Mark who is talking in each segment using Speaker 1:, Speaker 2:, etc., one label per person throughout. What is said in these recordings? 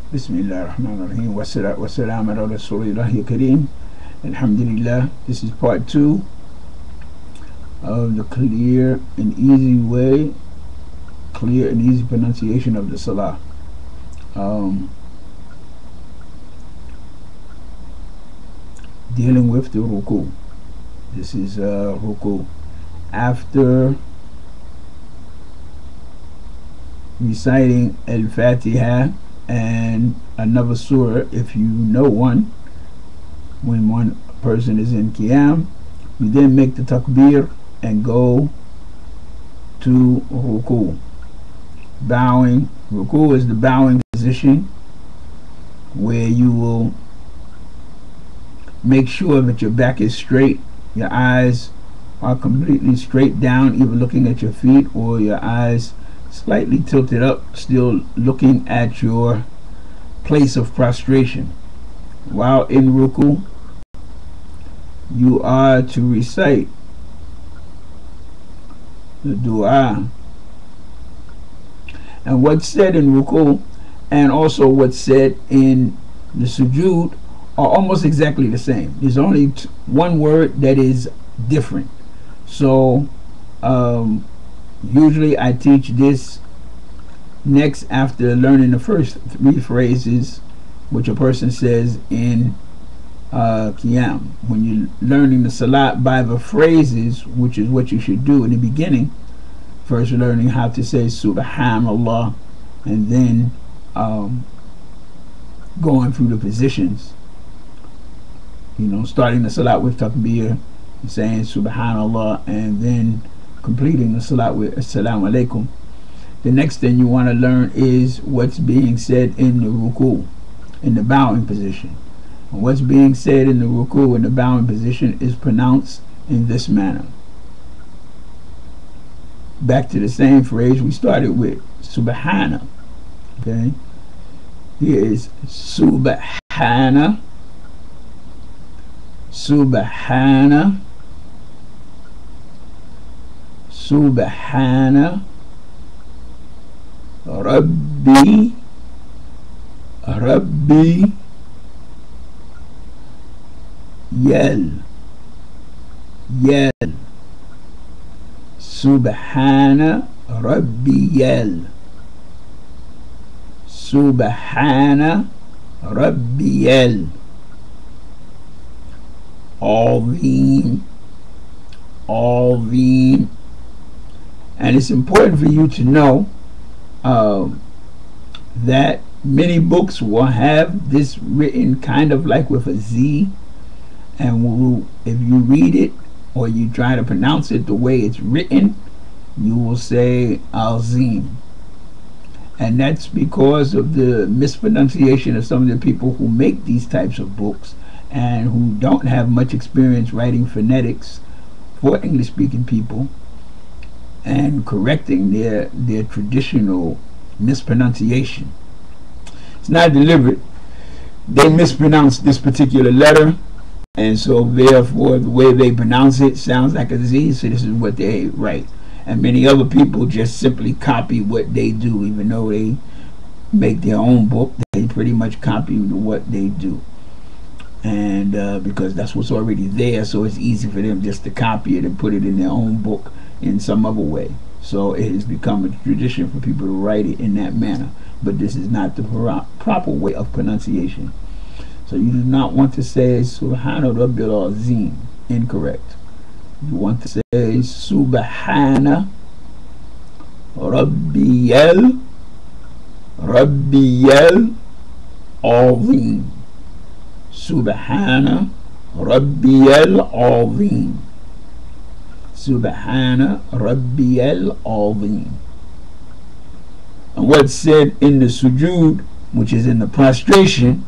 Speaker 1: Bismillahirrahmanirrahim. Wassalat wassalam ala Rasulillahi Kareem. Alhamdulillah. This is part 2 of the clear and easy pronunciation of the Salah. Dealing with the Ruku. This is Ruku. After reciting Al-Fatiha and another surah, if you know one, when one person is in Qiyam, you then make the takbir and go to Ruku. Bowing. Ruku is the bowing position where you will make sure that your back is straight, your eyes are completely straight down, either looking at your feet or your eyes slightly tilted up, still looking at your place of prostration. While in Ruku, you are to recite the dua. And what's said in Ruku and also what's said in the Sujood are almost exactly the same. There's only one word that is different. So usually I teach this next after learning the first 3 phrases which a person says in Qiyam. When you're learning the Salaat by the phrases, which is what you should do in the beginning, first learning how to say Subhanallah and then going through the positions, starting the Salat with Takbir, saying Subhanallah, and then completing the Salat with Assalamu Alaikum. The next thing you want to learn is what's being said in the Ruku, in the bowing position. And what's being said in the Ruku, in the bowing position, is pronounced in this manner. Back to the same phrase we started with, Subhana. Okay? Here is Subhana. Subhana. Subhana. Rabbi. Rabbi. Yel. Yel. Subhana Rabbiyal. Subhana Rabbiyal. Azim. Azim. And it's important for you to know that many books will have this written kind of like with a Z, and if you read it or you try to pronounce it the way it's written, you will say Azim. And that's because of the mispronunciation of some of the people who make these types of books and who don't have much experience writing phonetics for English speaking people and correcting their traditional mispronunciation. It's not deliberate. They mispronounce this particular letter, and so therefore the way they pronounce it sounds like a Z, so this is what they write. And many other people just simply copy what they do, even though they make their own book, they pretty much copy what they do. And because that's what's already there, so it's easy for them just to copy it and put it in their own book in some other way. So it has become a tradition for people to write it in that manner. But this is not the proper way of pronunciation. So you do not want to say Subhana Rabbil Azim. Incorrect. You want to say Subhana Rabbiyal Rabbiyal Azim. Subhana Rabbiyal Azim. Subhana Rabbiyal Azim. And what's said in the Sujood, which is in the prostration,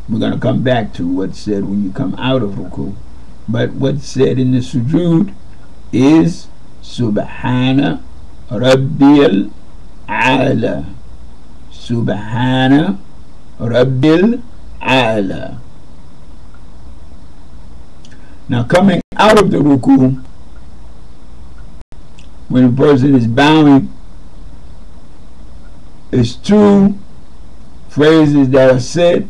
Speaker 1: we're going to come back to what's said when you come out of Ruku. But what's said in the Sujood is Subhana Rabbil Ala. Subhana Rabbil Ala. Now coming out of the Ruku, when a person is bowing, is 2 phrases that are said.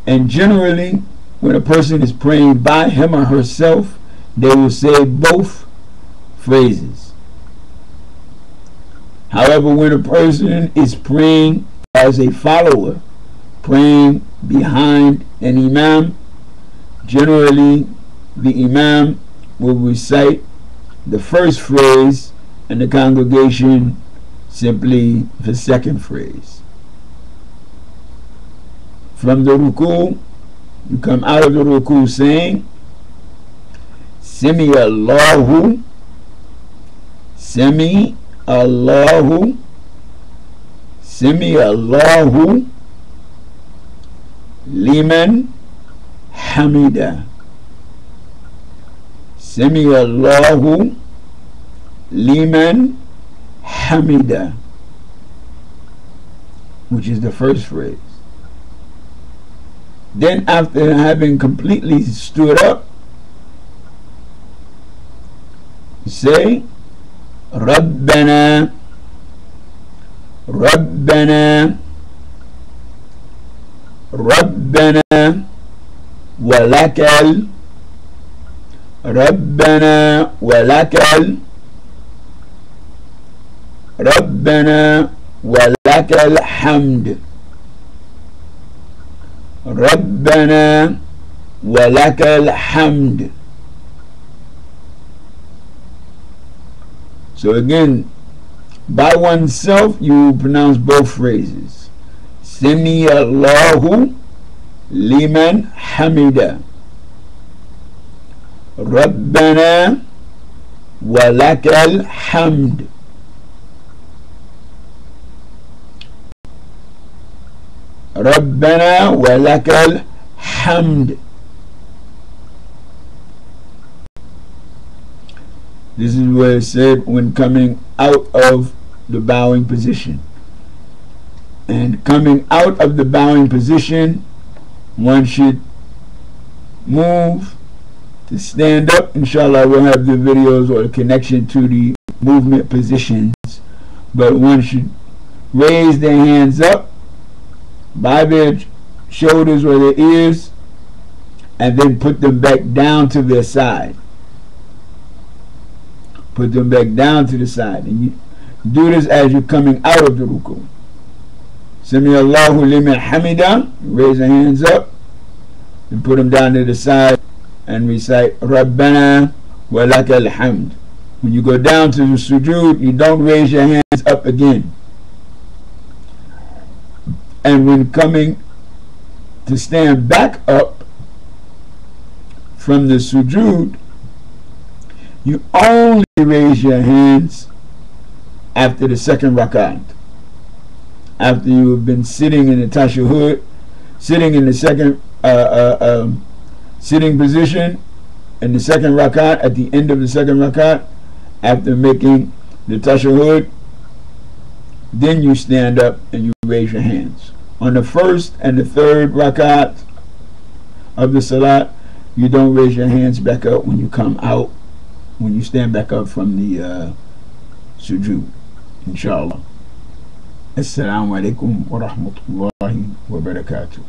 Speaker 1: And generally, when a person is praying by him or herself, they will say both phrases. However, when a person is praying as a follower, praying behind an imam, generally the imam will recite the first phrase and the congregation simply the second phrase. From the Ruku, you come out of the Ruku saying, Sami Allahu, Sami Allahu, Sami Allahu, Liman Hamida. Sami Allahu, Liman Hamida, which is the first phrase. Then after having completely stood up, say Rabbana, Rabbana, Rabbana walakal, Rabbana walakal, Rabbana walakal hamd, Rabbana walakal hamd. So again, by oneself, you pronounce both phrases. Sami Allahu liman hamida. Rabbana walakal hamd. Rabbana walakal hamd. This is what it said when coming out of the bowing position. And coming out of the bowing position, one should move to stand up. Inshallah, we'll have the videos or the connection to the movement positions. But one should raise their hands up by their shoulders or their ears and then put them back down to their side. Put them back down to the side. And you do this as you're coming out of the ruku. Sami Allahu liman hamida. Raise your hands up and put them down to the side and recite Rabbana walakal hamd. When you go down to the sujood, you don't raise your hands up again. And when coming to stand back up from the sujood, you only raise your hands after the second rakat. After you have been sitting in the tashahhud, sitting in the second sitting position in the second rakat, at the end of the second rakat, after making the tashahhud, then you stand up and you raise your hands. On the first and the third rakat of the Salaat, you don't raise your hands back up when you come out, when you stand back up from the sujood. Inshallah. Assalamu alaikum wa rahmatullahi wa barakatuh.